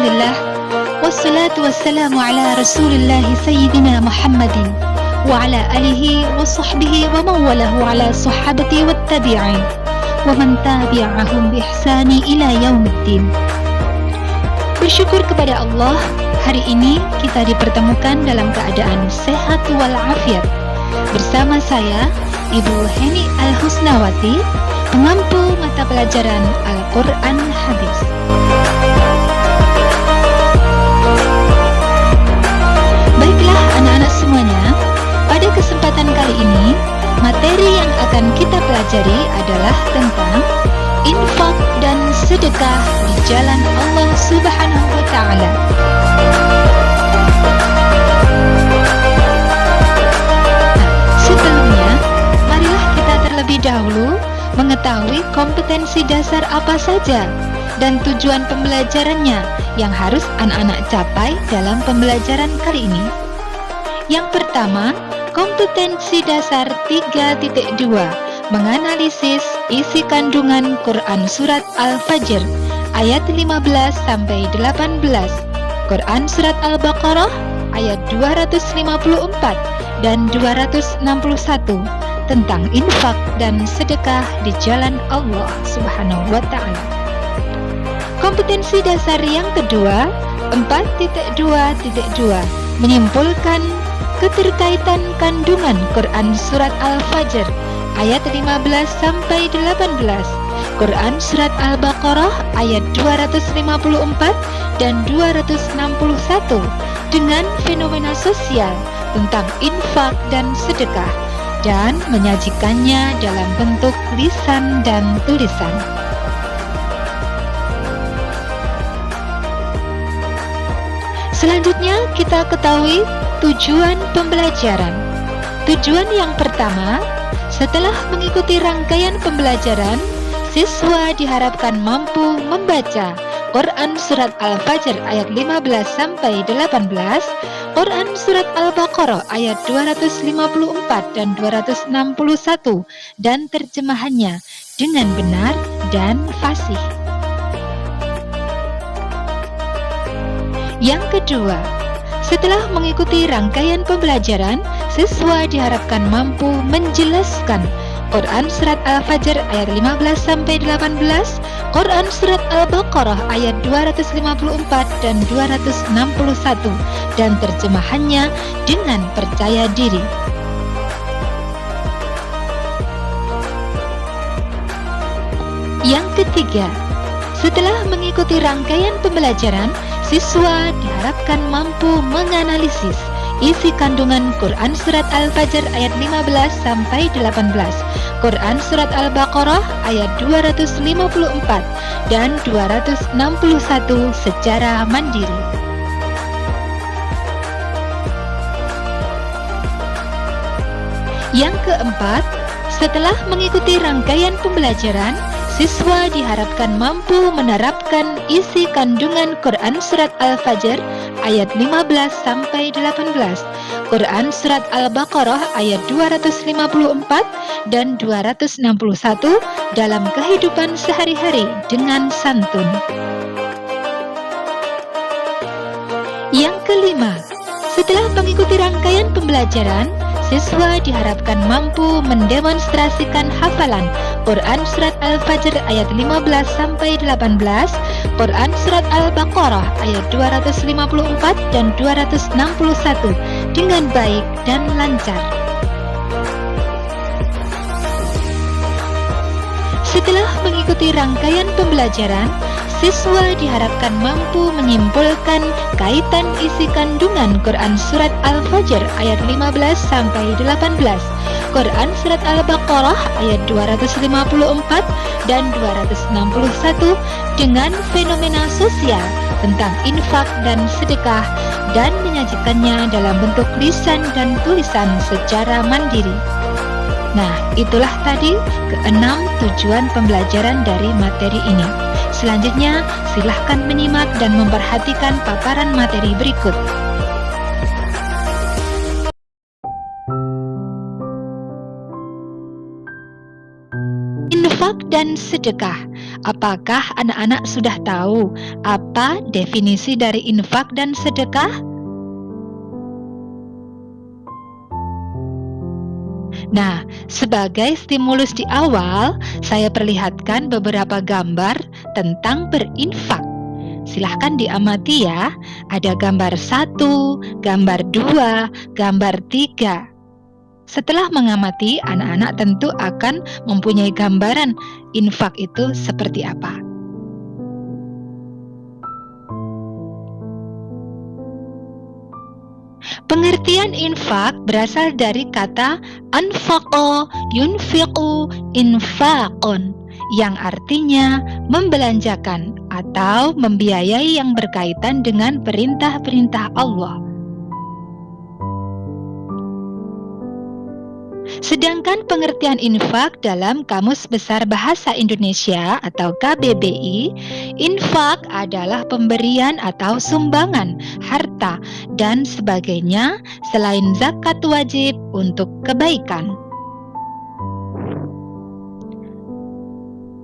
Bismillah. Wassalatu wassalamu ala Rasulillah Sayyidina Muhammadin wa ala alihi wa sahbihi wa mawalahu ala sahabati wa tabi'in wa man tabi'ahum bi ihsani ila yaumiddin. Bersyukur kepada Allah, hari ini kita dipertemukan dalam keadaan sehat walafiat. Bersama saya, Ibu Heni Al-Husnawati, pengampu mata pelajaran Al-Quran Hadis. Baiklah anak-anak semuanya, pada kesempatan kali ini, materi yang akan kita pelajari adalah tentang infak dan sedekah di jalan Allah Subhanahu wa Ta'ala. Sebelumnya, marilah kita terlebih dahulu mengetahui kompetensi dasar apa saja dan tujuan pembelajarannya yang harus anak-anak capai dalam pembelajaran kali ini. Yang pertama, kompetensi dasar 3.2, menganalisis isi kandungan Quran Surat Al-Fajr ayat 15 sampai 18, Quran Surat Al-Baqarah ayat 254 dan 261 tentang infak dan sedekah di jalan Allah Subhanahu wa Ta'ala. Kompetensi dasar yang kedua, 4.2.2, menyimpulkan keterkaitan kandungan Quran Surat Al-Fajr ayat 15 sampai 18, Quran Surat Al-Baqarah ayat 254 dan 261 dengan fenomena sosial tentang infak dan sedekah, dan menyajikannya dalam bentuk lisan dan tulisan. Selanjutnya kita ketahui tujuan pembelajaran. Tujuan yang pertama, setelah mengikuti rangkaian pembelajaran, siswa diharapkan mampu membaca Quran Surat Al-Fajr ayat 15 sampai 18, Quran Surat Al-Baqarah ayat 254 dan 261 dan terjemahannya dengan benar dan fasih. Yang kedua, setelah mengikuti rangkaian pembelajaran, siswa diharapkan mampu menjelaskan Quran Surat Al-Fajr ayat 15 sampai 18, Quran Surat Al-Baqarah ayat 254 dan 261 dan terjemahannya dengan percaya diri. Yang ketiga, setelah mengikuti rangkaian pembelajaran, siswa diharapkan mampu menganalisis isi kandungan Quran Surat Al-Fajr ayat 15 sampai 18, Quran Surat Al-Baqarah ayat 254 dan 261 secara mandiri. Yang keempat, setelah mengikuti rangkaian pembelajaran, siswa diharapkan mampu menerapkan isi kandungan Quran Surat Al-Fajr ayat 15 sampai 18, Quran Surat Al-Baqarah ayat 254 dan 261 dalam kehidupan sehari-hari dengan santun. Yang kelima, setelah mengikuti rangkaian pembelajaran, siswa diharapkan mampu mendemonstrasikan hafalan Quran Surat Al-Fajr ayat 15 sampai 18, Quran Surat Al-Baqarah ayat 254 dan 261 dengan baik dan lancar. Setelah mengikuti rangkaian pembelajaran, siswa diharapkan mampu menyimpulkan kaitan isi kandungan Quran Surat Al-Fajr ayat 15 sampai 18, Quran Surat Al-Baqarah ayat 254 dan 261 dengan fenomena sosial tentang infak dan sedekah, dan menyajikannya dalam bentuk lisan dan tulisan secara mandiri. Nah, itulah tadi keenam tujuan pembelajaran dari materi ini. Selanjutnya, silahkan menyimak dan memperhatikan paparan materi berikut. Infak dan sedekah. Apakah anak-anak sudah tahu apa definisi dari infak dan sedekah? Nah, sebagai stimulus di awal, saya perlihatkan beberapa gambar tentang berinfak. Silahkan diamati ya, ada gambar 1, gambar 2, gambar 3. Setelah mengamati, anak-anak tentu akan mempunyai gambaran infak itu seperti apa. Pengertian infak berasal dari kata anfaqa yunfiqu infaqon, yang artinya membelanjakan atau membiayai yang berkaitan dengan perintah-perintah Allah. Sedangkan pengertian infak dalam Kamus Besar Bahasa Indonesia atau KBBI, infak adalah pemberian atau sumbangan, harta, dan sebagainya selain zakat wajib untuk kebaikan.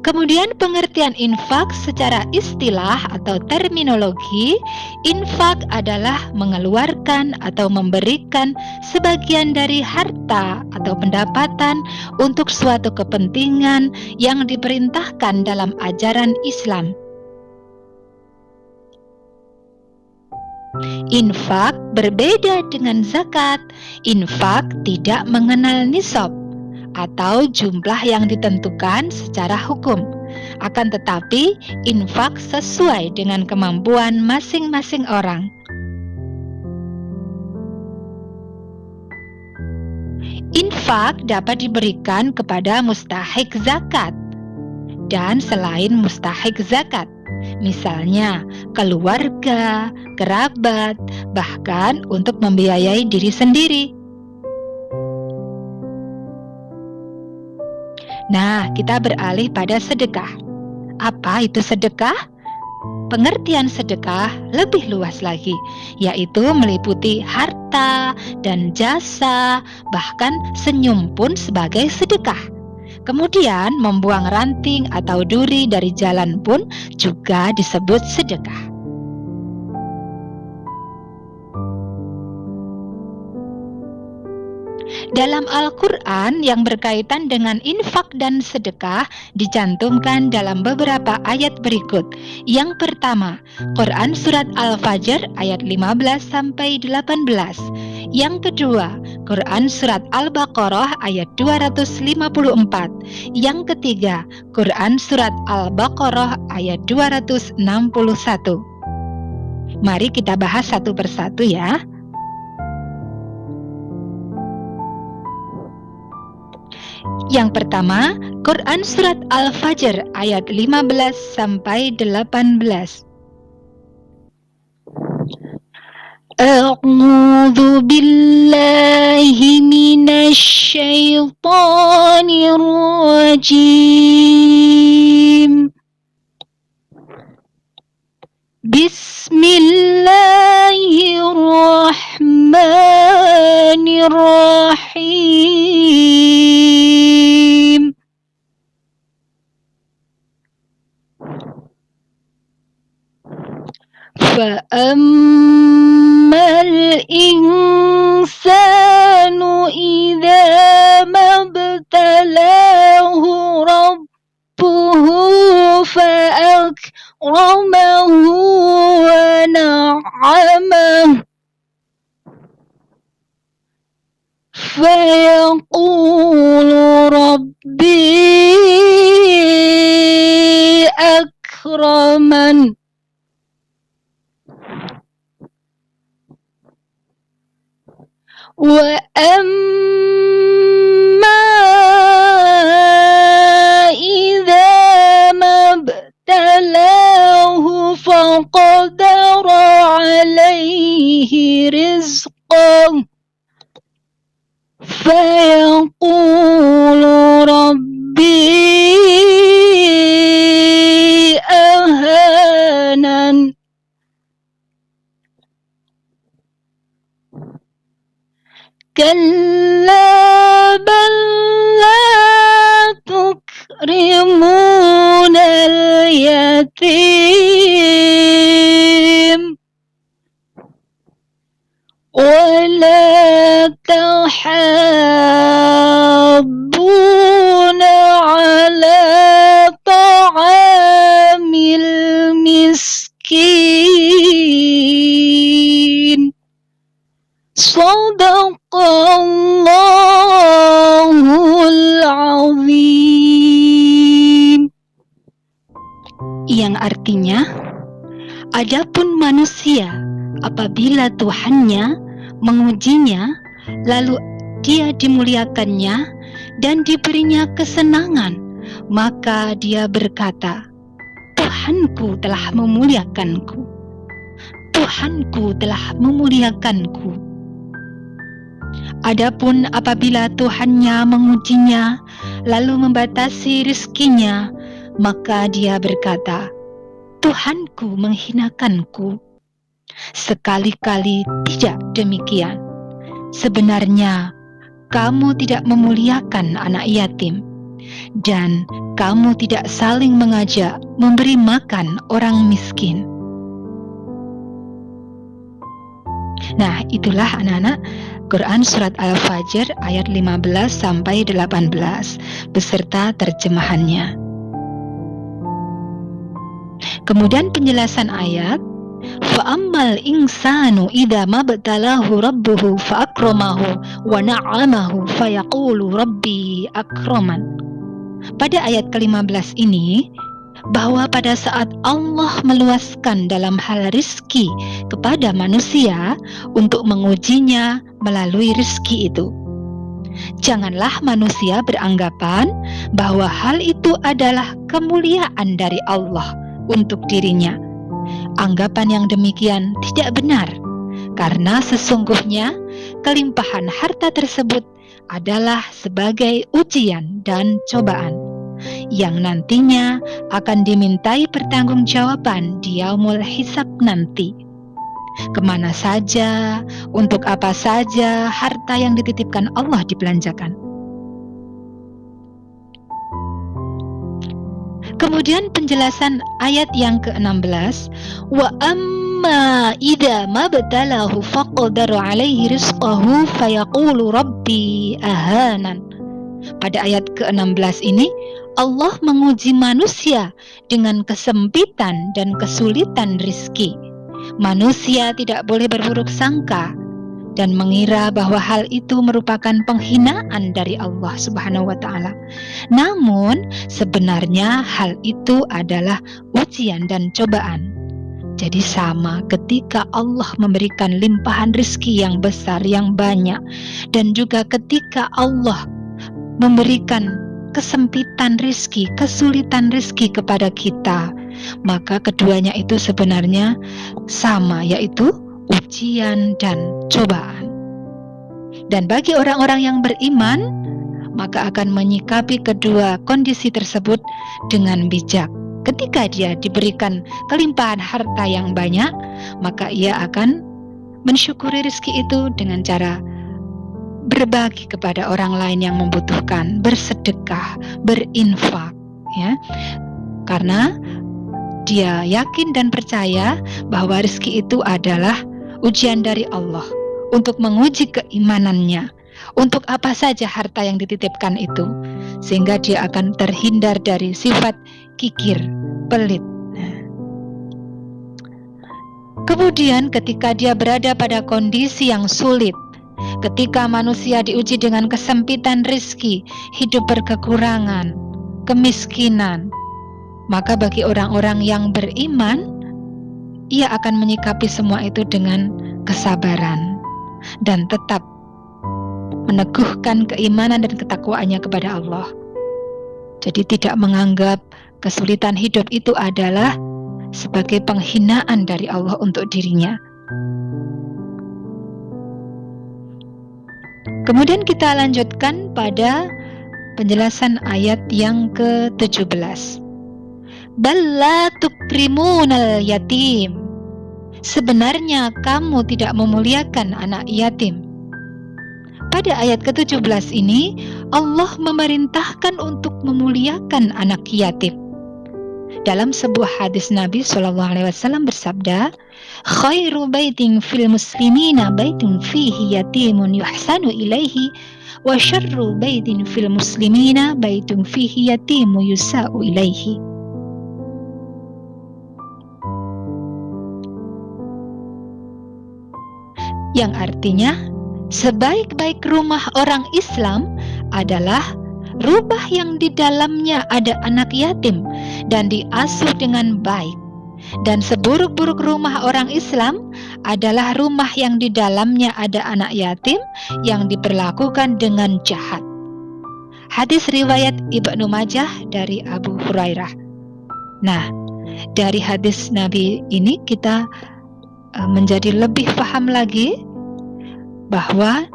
Kemudian pengertian infak secara istilah atau terminologi, infak adalah mengeluarkan atau memberikan sebagian dari harta atau pendapatan untuk suatu kepentingan yang diperintahkan dalam ajaran Islam. Infak berbeda dengan zakat. Infak tidak mengenal nisab atau jumlah yang ditentukan secara hukum. Akan tetapi, infak sesuai dengan kemampuan masing-masing orang. Infak dapat diberikan kepada mustahik zakat dan selain mustahik zakat, misalnya keluarga, kerabat, bahkan untuk membiayai diri sendiri. Nah, kita beralih pada sedekah. Apa itu sedekah? Pengertian sedekah lebih luas lagi, yaitu meliputi harta dan jasa, bahkan senyum pun sebagai sedekah. Kemudian membuang ranting atau duri dari jalan pun juga disebut sedekah. Dalam Al-Quran yang berkaitan dengan infak dan sedekah dicantumkan dalam beberapa ayat berikut. Yang pertama, Quran Surat Al-Fajr ayat 15-18. Yang kedua, Quran Surat Al-Baqarah ayat 254. Yang ketiga, Quran Surat Al-Baqarah ayat 261. Mari kita bahas satu persatu ya. Yang pertama, Quran Surat Al-Fajr ayat 15-18. A'udzu billahi minasy syaithanir rajim. Bismillahirrahmanirrahim. Fa'ammal insanu idza mabtalahu rabbuhu fa'akramahu wa na'amahu fayaqulu rabbi akraman. Wa amma idza mabtalahu faqadara alayhi rizqahu fayaqulu rabbi ahanan. Kalla bal la tukrimuna اليتيم ولا تحاضون على طعام المسكين Sadaqallahul azim. Yang artinya, adapun manusia apabila Tuhannya mengujinya, lalu dia dimuliakannya dan diberinya kesenangan, maka dia berkata, Tuhanku telah memuliakanku. Tuhanku telah memuliakanku. Adapun apabila Tuhannya mengujinya, lalu membatasi rizkinya, maka dia berkata, Tuhanku menghinakanku. Sekali-kali tidak demikian. Sebenarnya, kamu tidak memuliakan anak yatim, dan kamu tidak saling mengajak memberi makan orang miskin. Nah, itulah anak-anak Quran Surat Al-Fajr ayat 15 sampai 18 beserta terjemahannya. Kemudian penjelasan ayat, fa'ammal insanu idza mabtalahu rabbuhu fa'akramahu wa na'amahu fayaqulu rabbi akraman. Pada ayat ke-15 ini, bahwa pada saat Allah meluaskan dalam hal rizki kepada manusia untuk mengujinya melalui rizki itu, janganlah manusia beranggapan bahwa hal itu adalah kemuliaan dari Allah untuk dirinya. Anggapan yang demikian tidak benar, karena sesungguhnya kelimpahan harta tersebut adalah sebagai ujian dan cobaan yang nantinya akan dimintai pertanggungjawaban di yaumul hisab nanti. Kemana saja, untuk apa saja harta yang dititipkan Allah dibelanjakan. Kemudian penjelasan ayat yang ke-16, wa amma idza mabtalahu faqadara alaihi rizqahu fayaqulu rabbi ahanan. Pada ayat ke-16 ini, Allah menguji manusia dengan kesempitan dan kesulitan rizki. Manusia tidak boleh berburuk sangka dan mengira bahwa hal itu merupakan penghinaan dari Allah Subhanahu wa Ta'ala. Namun, sebenarnya hal itu adalah ujian dan cobaan. Jadi sama ketika Allah memberikan limpahan rizki yang besar, yang banyak, dan juga ketika Allah memberikan kesempitan rizki, kesulitan rizki kepada kita, maka keduanya itu sebenarnya sama, yaitu ujian dan cobaan. Dan bagi orang-orang yang beriman, maka akan menyikapi kedua kondisi tersebut dengan bijak. Ketika dia diberikan kelimpahan harta yang banyak, maka ia akan mensyukuri rezeki itu dengan cara berbagi kepada orang lain yang membutuhkan, bersedekah, berinfak, ya. Karena dia yakin dan percaya bahwa rezeki itu adalah ujian dari Allah untuk menguji keimanannya, untuk apa saja harta yang dititipkan itu, sehingga dia akan terhindar dari sifat kikir, pelit. Kemudian ketika dia berada pada kondisi yang sulit, ketika manusia diuji dengan kesempitan rizki, hidup berkekurangan, kemiskinan, maka bagi orang-orang yang beriman, ia akan menyikapi semua itu dengan kesabaran dan tetap meneguhkan keimanan dan ketakwaannya kepada Allah. Jadi tidak menganggap kesulitan hidup itu adalah sebagai penghinaan dari Allah untuk dirinya. Kemudian kita lanjutkan pada penjelasan ayat yang ke-17. Balla tukrimunal yatim. Sebenarnya kamu tidak memuliakan anak yatim. Pada ayat ke-17 ini, Allah memerintahkan untuk memuliakan anak yatim. Dalam sebuah hadis Nabi SAW bersabda, khairu baitin fil muslimina baitun fihi yatimun yuhsanu ilaihi wa syarru baitin fil muslimina baitun fihi yatimu yusa'u ilaihi. Yang artinya, sebaik-baik rumah orang Islam adalah rumah yang di dalamnya ada anak yatim dan diasuh dengan baik. Dan seburuk-buruk rumah orang Islam adalah rumah yang di dalamnya ada anak yatim yang diperlakukan dengan jahat. Hadis riwayat Ibnu Majah dari Abu Hurairah. Nah, dari hadis Nabi ini kita menjadi lebih paham lagi bahwa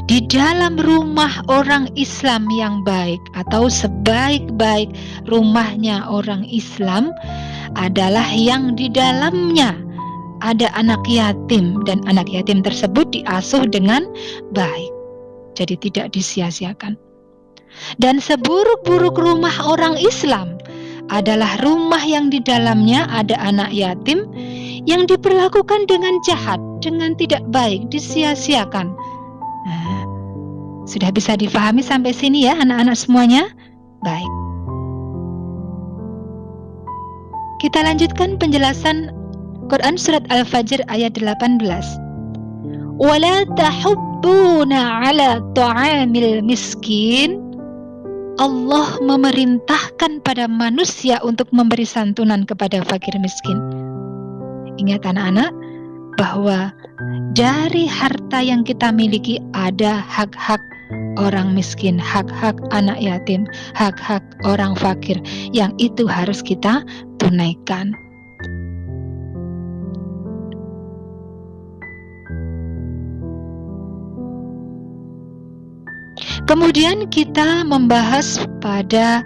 di dalam rumah orang Islam yang baik atau sebaik-baik rumahnya orang Islam adalah yang di dalamnya ada anak yatim dan anak yatim tersebut diasuh dengan baik. Jadi tidak disia-siakan. Dan seburuk-buruk rumah orang Islam adalah rumah yang di dalamnya ada anak yatim yang diperlakukan dengan jahat, dengan tidak baik, disia-siakan. Nah, sudah bisa difahami sampai sini ya anak-anak semuanya? Baik. Kita lanjutkan penjelasan Quran Surat Al-Fajr ayat 18. وَلَا تَحُبُّونَ عَلَى طَعَامِ الْمِسْكِينِ. Allah memerintahkan pada manusia untuk memberi santunan kepada fakir miskin. Ingat anak-anak, bahwa dari harta yang kita miliki ada hak-hak orang miskin, hak-hak anak yatim, hak-hak orang fakir yang itu harus kita tunaikan. Kemudian kita membahas pada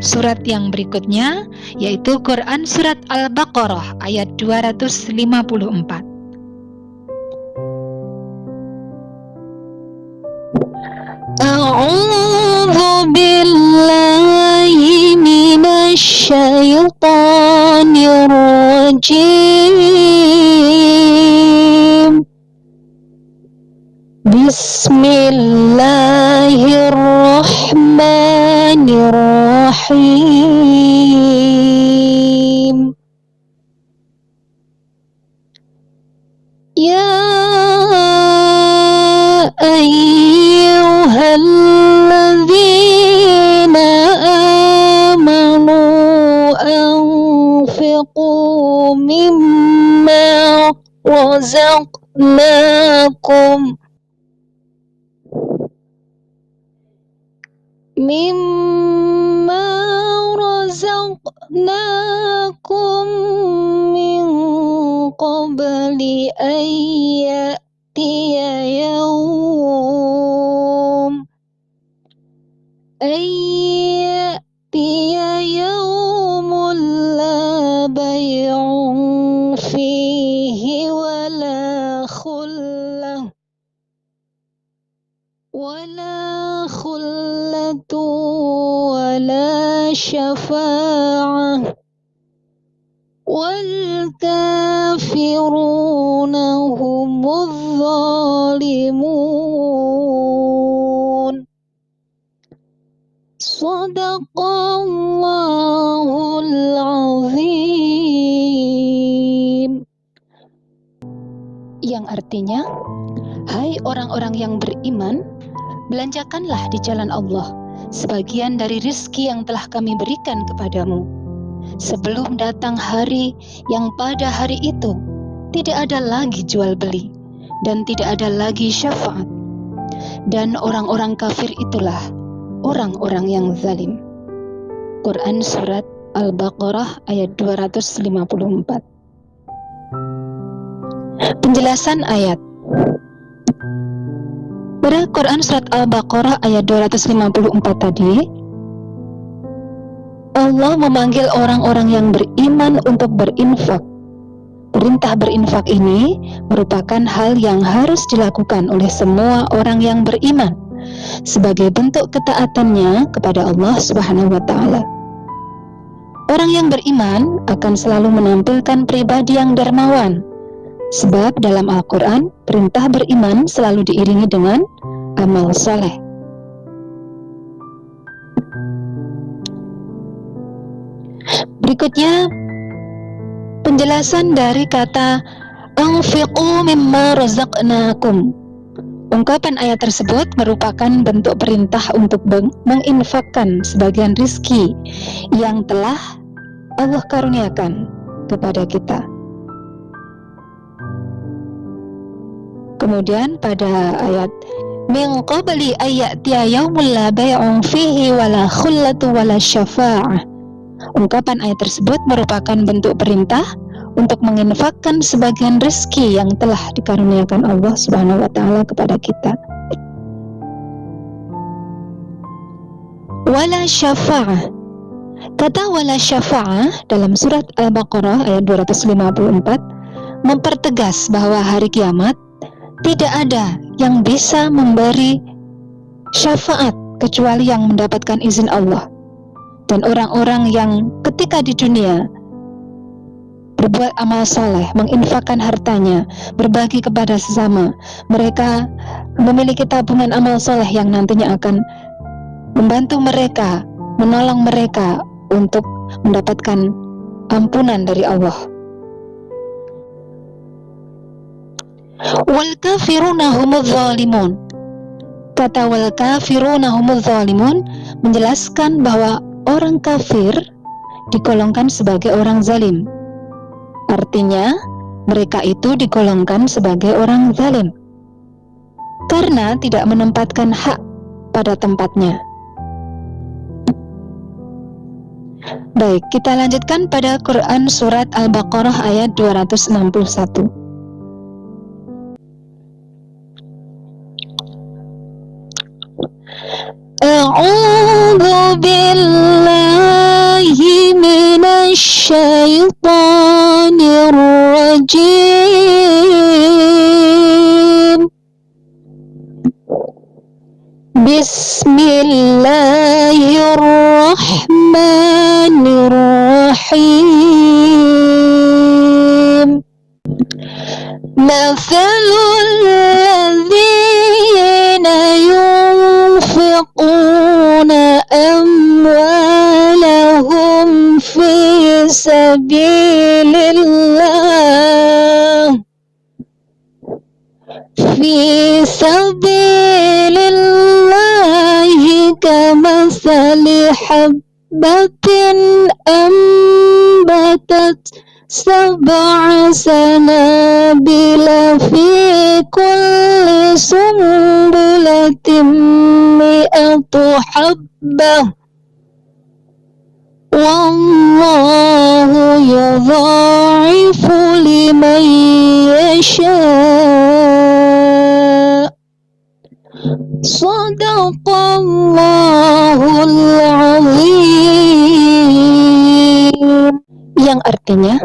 surat yang berikutnya, yaitu Quran Surat Al-Baqarah ayat 254. A'udzu billahi minasy syaithanir rajim. Bismillahirrahmanirrahim. Ya ayyuhalladzina amanu anfiqu mimma razaqnakum min qabli ayyatiya yawmul la bay'un fihi wala khullatu wala syafa'ah wal kafiruna humudz zalimun. Shadaqallahul azim. Yang artinya, hai orang-orang yang beriman, belanjakanlah di jalan Allah sebagian dari rizki yang telah kami berikan kepadamu, sebelum datang hari yang pada hari itu tidak ada lagi jual beli dan tidak ada lagi syafaat, dan orang-orang kafir itulah orang-orang yang zalim. Quran Surat Al-Baqarah ayat 254. Penjelasan ayat. Pada Quran Surat Al-Baqarah ayat 254 tadi, Allah memanggil orang-orang yang beriman untuk berinfak. Perintah berinfak ini merupakan hal yang harus dilakukan oleh semua orang yang beriman sebagai bentuk ketaatannya kepada Allah Subhanahu wa Ta'ala. Orang yang beriman akan selalu menampilkan pribadi yang dermawan, sebab dalam Al-Quran perintah beriman selalu diiringi dengan amal soleh. Berikutnya penjelasan dari kata anfiqu mimma razaqnakum. Ungkapan ayat tersebut merupakan bentuk perintah untuk menginfakkan sebagian rizki yang telah Allah karuniakan kepada kita. Kemudian pada ayat min qabli ayyatiya yaumul la bay'un fihi wala khullatu wala syafa'ah, ungkapan ayat tersebut merupakan bentuk perintah untuk menginfakkan sebagian rezeki yang telah dikaruniakan Allah Subhanahu wa taala kepada kita. Wala syafa'ah. Kata wala syafa'ah dalam surat Al-Baqarah ayat 254 mempertegas bahwa hari kiamat tidak ada yang bisa memberi syafaat kecuali yang mendapatkan izin Allah. Dan orang-orang yang ketika di dunia berbuat amal soleh, menginfakkan hartanya, berbagi kepada sesama, mereka memiliki tabungan amal soleh yang nantinya akan membantu mereka, menolong mereka untuk mendapatkan ampunan dari Allah. Wal kafiruna humudz zalimun. Kata wal kafiruna humudz zalimun menjelaskan bahwa orang kafir digolongkan sebagai orang zalim. Artinya, mereka itu digolongkan sebagai orang zalim karena tidak menempatkan hak pada tempatnya. Baik, kita lanjutkan pada Quran surat Al-Baqarah ayat 261. A'udzu billahi minasy syaithanir rajim. Bismillahirrahmanirrahim. Mathalul ladzina yunfiquna amwalahum fi sabilillah kamathali habbatin ambatat sab'a sanabila fi kulli sumbulatin mi'atu habbah wallahu yudha'ifu liman yasha'. Shadaqallahul azim. Yang artinya,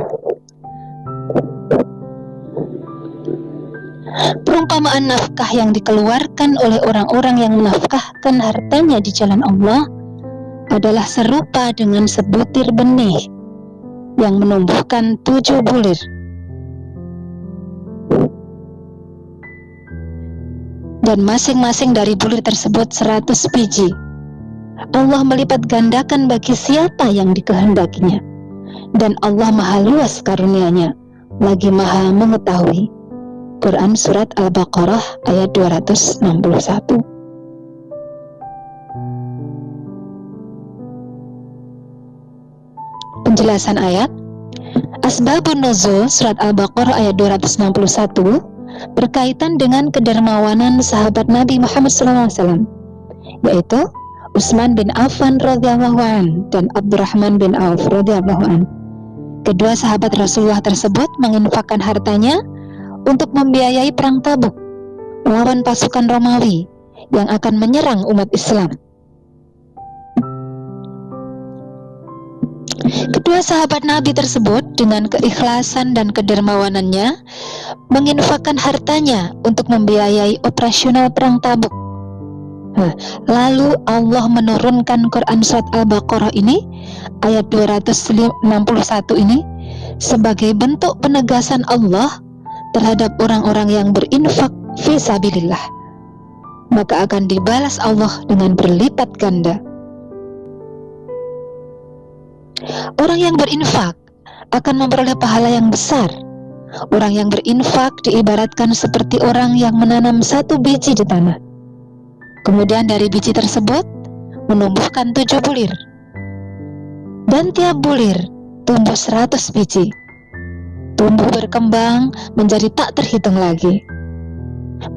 perumpamaan nafkah yang dikeluarkan oleh orang-orang yang menafkahkan hartanya di jalan Allah adalah serupa dengan sebutir benih yang menumbuhkan 7 bulir. Dan masing-masing dari bulir tersebut 100 biji. Allah melipat gandakan bagi siapa yang dikehendakinya. Dan Allah maha luas karunia-Nya, lagi maha mengetahui. Quran surat Al-Baqarah ayat 261. Penjelasan ayat. Asbabun nuzul surat Al-Baqarah ayat 261 berkaitan dengan kedermawanan sahabat Nabi Muhammad SAW, yaitu Utsman bin Affan radhiyallahu an dan Abdurrahman bin Auf radhiyallahu an. Kedua sahabat Rasulullah tersebut menginfakkan hartanya untuk membiayai perang Tabuk melawan pasukan Romawi yang akan menyerang umat Islam. Kedua sahabat Nabi tersebut dengan keikhlasan dan kedermawanannya menginfakkan hartanya untuk membiayai operasional perang Tabuk. Lalu Allah menurunkan Quran surat Al-Baqarah ini, ayat 261 ini, sebagai bentuk penegasan Allah terhadap orang-orang yang berinfak fi sabilillah. Maka akan dibalas Allah dengan berlipat ganda. Orang yang berinfak akan memperoleh pahala yang besar. Orang yang berinfak diibaratkan seperti orang yang menanam satu biji di tanah. Kemudian dari biji tersebut menumbuhkan 7 bulir. Dan tiap bulir tumbuh 100 biji. Tumbuh berkembang menjadi tak terhitung lagi.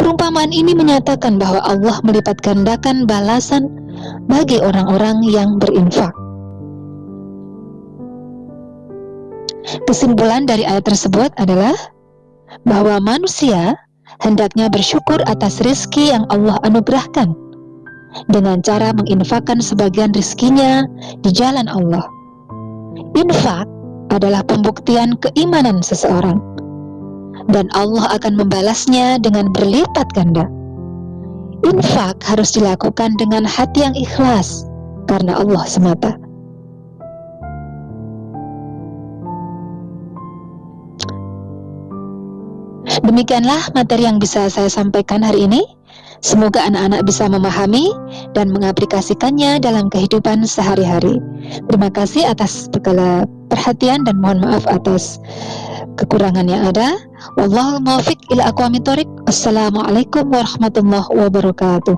Perumpamaan ini menyatakan bahwa Allah melipat gandakan balasan bagi orang-orang yang berinfak. Kesimpulan dari ayat tersebut adalah bahwa manusia hendaknya bersyukur atas rizki yang Allah anugerahkan dengan cara menginfakkan sebagian rizkinya di jalan Allah. Infak adalah pembuktian keimanan seseorang, dan Allah akan membalasnya dengan berlipat ganda. Infak harus dilakukan dengan hati yang ikhlas karena Allah semata. Demikianlah materi yang bisa saya sampaikan hari ini. Semoga anak-anak bisa memahami dan mengaplikasikannya dalam kehidupan sehari-hari. Terima kasih atas segala perhatian dan mohon maaf atas kekurangan yang ada. Wallahul muwaffiq ila aqwamit thoriq. Wassalamualaikum warahmatullahi wabarakatuh.